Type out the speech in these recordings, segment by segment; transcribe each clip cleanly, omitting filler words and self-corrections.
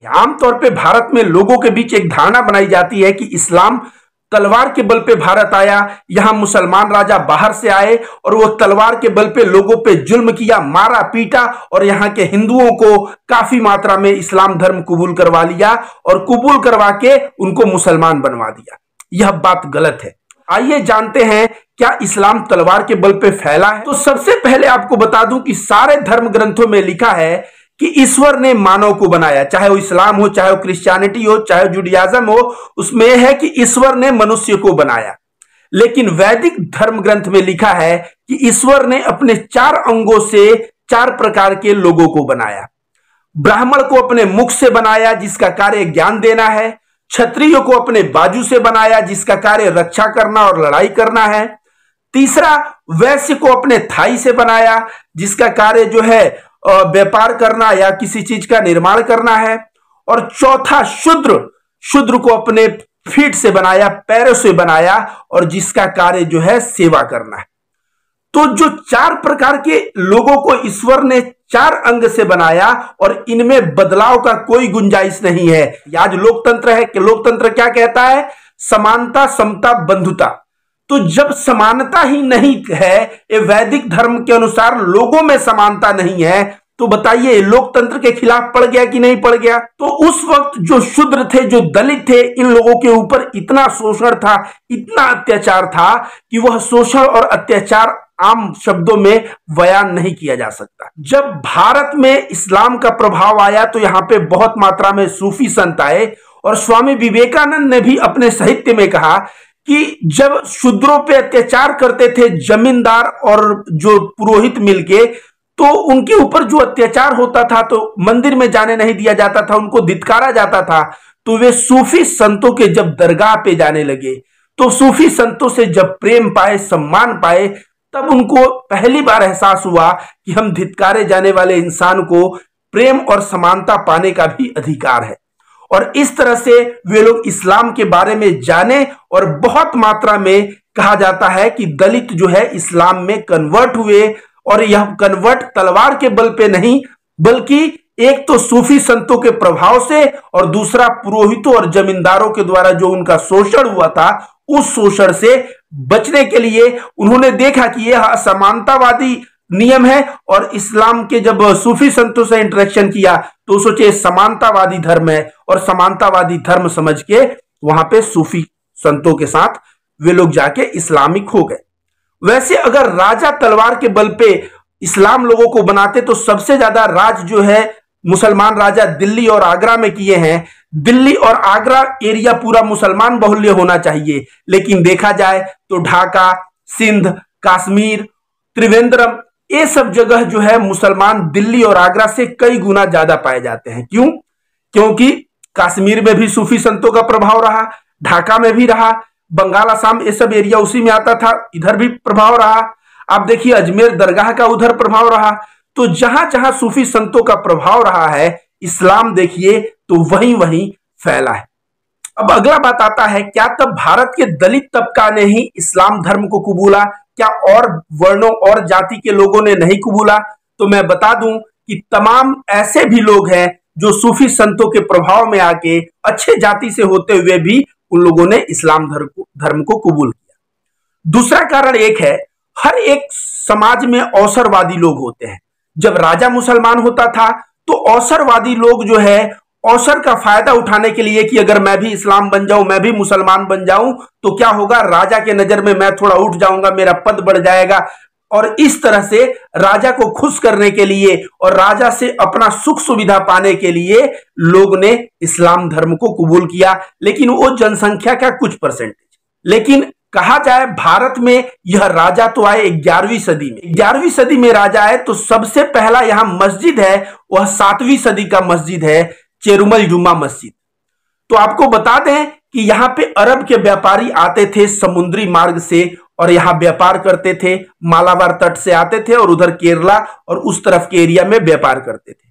आमतौर पे भारत में लोगों के बीच एक धारणा बनाई जाती है कि इस्लाम तलवार के बल पे भारत आया, यहां मुसलमान राजा बाहर से आए और वो तलवार के बल पे लोगों पे जुल्म किया, मारा पीटा और यहां के हिंदुओं को काफी मात्रा में इस्लाम धर्म कबूल करवा लिया और कबूल करवा के उनको मुसलमान बनवा दिया। यह बात गलत है। आइए जानते हैं क्या इस्लाम तलवार के बल पे फैला है। तो सबसे पहले आपको बता दूं कि सारे धर्म ग्रंथों में लिखा है कि ईश्वर ने मानव को बनाया, चाहे वो इस्लाम हो, चाहे वो क्रिश्चियनिटी हो, चाहे जुडाइज्म हो, उसमें है कि ईश्वर ने मनुष्य को बनाया। लेकिन वैदिक धर्म ग्रंथ में लिखा है कि ईश्वर ने अपने 4 अंगों से 4 प्रकार के लोगों को बनाया। ब्राह्मण को अपने मुख से बनाया जिसका कार्य ज्ञान देना है, क्षत्रियो को अपने बाजू से बनाया जिसका कार्य रक्षा करना और लड़ाई करना है, तीसरा वैश्य को अपने थाई से बनाया जिसका कार्य जो है व्यापार करना या किसी चीज का निर्माण करना है, और चौथा शूद्र को अपने फीट से बनाया, पैरों से बनाया और जिसका कार्य जो है सेवा करना है। तो जो 4 प्रकार के लोगों को ईश्वर ने 4 अंग से बनाया और इनमें बदलाव का कोई गुंजाइश नहीं है। आज लोकतंत्र है कि लोकतंत्र क्या कहता है? समानता, समता, बंधुता। तो जब समानता ही नहीं है, ये वैदिक धर्म के अनुसार लोगों में समानता नहीं है, तो बताइए लोकतंत्र के खिलाफ पड़ गया कि नहीं पड़ गया? तो उस वक्त जो शूद्र थे, जो दलित थे, इन लोगों के ऊपर इतना शोषण था, इतना अत्याचार था कि वह शोषण और अत्याचार आम शब्दों में बयान नहीं किया जा सकता। जब भारत में इस्लाम का प्रभाव आया तो यहाँ पे बहुत मात्रा में सूफी संत आए और स्वामी विवेकानंद ने भी अपने साहित्य में कहा कि जब शूद्रों पे अत्याचार करते थे जमींदार और जो पुरोहित मिलके, तो उनके ऊपर जो अत्याचार होता था तो मंदिर में जाने नहीं दिया जाता था, उनको धिक्कारा जाता था। तो वे सूफी संतों के जब दरगाह पे जाने लगे, तो सूफी संतों से जब प्रेम पाए, सम्मान पाए, तब उनको पहली बार एहसास हुआ कि हम धिक्कारे जाने वाले इंसान को प्रेम और समानता पाने का भी अधिकार है। और इस तरह से वे लोग इस्लाम के बारे में जाने और बहुत मात्रा में कहा जाता है कि दलित जो है इस्लाम में कन्वर्ट हुए। और यह कन्वर्ट तलवार के बल पे नहीं, बल्कि एक तो सूफी संतों के प्रभाव से और दूसरा पुरोहितों और जमींदारों के द्वारा जो उनका शोषण हुआ था, उस शोषण से बचने के लिए उन्होंने देखा कि यह असमानतावादी नियम है। और इस्लाम के जब सूफी संतों से इंटरेक्शन किया तो सोचे समानतावादी धर्म है, और समानतावादी धर्म समझ के वहां पे सूफी संतों के साथ वे लोग जाके इस्लामिक हो गए। वैसे अगर राजा तलवार के बल पे इस्लाम लोगों को बनाते तो सबसे ज्यादा राज जो है मुसलमान राजा दिल्ली और आगरा में किए हैं। दिल्ली और आगरा एरिया पूरा मुसलमान बहुल्य होना चाहिए, लेकिन देखा जाए तो ढाका, सिंध, कश्मीर, त्रिवेंद्रम, ये सब जगह जो है मुसलमान दिल्ली और आगरा से कई गुना ज्यादा पाए जाते हैं। क्यों? क्योंकि कश्मीर में भी सूफी संतों का प्रभाव रहा, ढाका में भी रहा, बंगाल, असम, ये सब एरिया उसी में आता था, इधर भी प्रभाव रहा। आप देखिए अजमेर दरगाह का उधर प्रभाव रहा। तो जहां जहां सूफी संतों का प्रभाव रहा है, इस्लाम देखिए तो वहीं वहीं फैला है। अब अगला बात आता है, क्या तब भारत के दलित तबका ने ही इस्लाम धर्म को कबूला? क्या और वर्णों और जाति के लोगों ने नहीं कबूला? तो मैं बता दूं कि तमाम ऐसे भी लोग हैं जो सूफी संतों के प्रभाव में आके अच्छे जाति से होते हुए भी उन लोगों ने इस्लाम धर्म को कबूल किया। दूसरा कारण एक है, हर एक समाज में अवसरवादी लोग होते हैं। जब राजा मुसलमान होता था तो अवसरवादी लोग जो है अवसर का फायदा उठाने के लिए कि अगर मैं भी इस्लाम बन जाऊं, मैं भी मुसलमान बन जाऊं, तो क्या होगा, राजा के नजर में मैं थोड़ा उठ जाऊंगा, मेरा पद बढ़ जाएगा। और इस तरह से राजा को खुश करने के लिए और राजा से अपना सुख सुविधा पाने के लिए लोग ने इस्लाम धर्म को कबूल किया, लेकिन वो जनसंख्या का कुछ परसेंटेज। लेकिन कहा जाए भारत में यह राजा तो आए 11वीं सदी में। 11वीं सदी में राजा आए तो सबसे पहला यहां मस्जिद है, वह 7वीं सदी का मस्जिद है, चेरुमल जुम्मा मस्जिद। तो आपको बता दें कि यहां पे अरब के व्यापारी आते थे समुद्री मार्ग से और यहां व्यापार करते थे, मालाबार तट से आते थे और उधर केरला और उस तरफ के एरिया में व्यापार करते थे।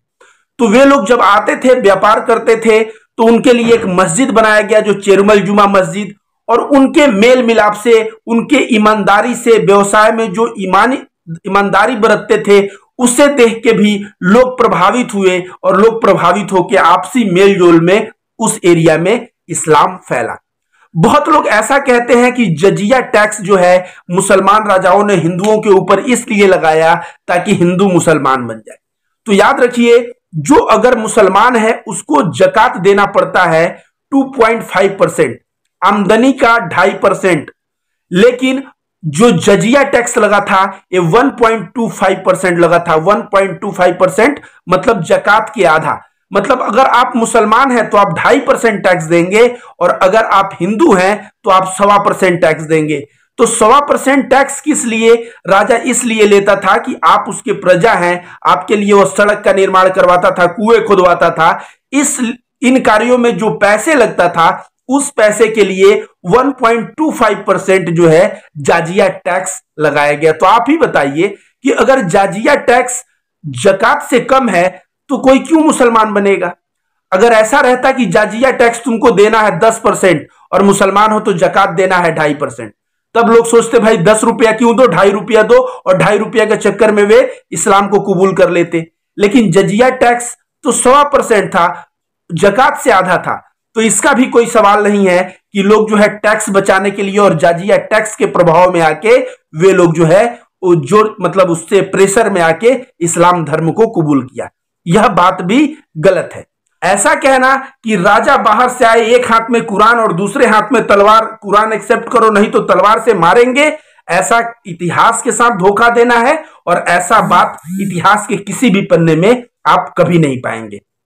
तो वे लोग जब आते थे, व्यापार करते थे, तो उनके लिए एक मस्जिद बनाया गया जो चेरुमल जुम्मा मस्जिद। और उनके मेल मिलाप से, उनके ईमानदारी से, व्यवसाय में जो ईमानदारी बरतते थे, उसे देख के भी लोग प्रभावित हुए और लोग प्रभावित होकर आपसी मेलजोल में उस एरिया में इस्लाम फैला। बहुत लोग ऐसा कहते हैं कि जजिया टैक्स जो है मुसलमान राजाओं ने हिंदुओं के ऊपर इसलिए लगाया ताकि हिंदू मुसलमान बन जाए। तो याद रखिए, जो अगर मुसलमान है उसको जकात देना पड़ता है 2.5%, आमदनी का 2.5%, लेकिन जो जजिया टैक्स लगा था ये 1.25% लगा था। 1.25% मतलब जकात के आधा। मतलब अगर आप मुसलमान हैं तो आप 2.5% टैक्स देंगे और अगर आप हिंदू हैं तो आप 1.25% टैक्स देंगे। तो 1.25% टैक्स किस लिए? राजा इसलिए लेता था कि आप उसके प्रजा हैं, आपके लिए वो सड़क का निर्माण करवाता था, कुएं खुदवाता था। इन कार्यों में जो पैसे लगता था उस पैसे के लिए 1.25% जो है जाजिया टैक्स लगाया गया। तो आप ही बताइए कि अगर जाजिया टैक्स जकात से कम है तो कोई क्यों मुसलमान बनेगा? अगर ऐसा रहता कि जाजिया टैक्स तुमको देना है 10% और मुसलमान हो तो जकात देना है 2.5%, तब लोग सोचते भाई 10 रुपया क्यों दो, 2.5 रुपया दो, और 2.5 रुपया के चक्कर में वे इस्लाम को कबूल कर लेते। लेकिन जजिया टैक्स तो 1.25% था, जकात से आधा था। तो इसका भी कोई सवाल नहीं है कि लोग जो है टैक्स बचाने के लिए और जाजिया टैक्स के प्रभाव में आके वे लोग जो है जो मतलब उससे प्रेशर में आके इस्लाम धर्म को कबूल किया। यह बात भी गलत है। ऐसा कहना कि राजा बाहर से आए, एक हाथ में कुरान और दूसरे हाथ में तलवार, कुरान एक्सेप्ट करो नहीं तो तलवार से मारेंगे, ऐसा इतिहास के साथ धोखा देना है और ऐसा बात इतिहास के किसी भी पन्ने में आप कभी नहीं पाएंगे।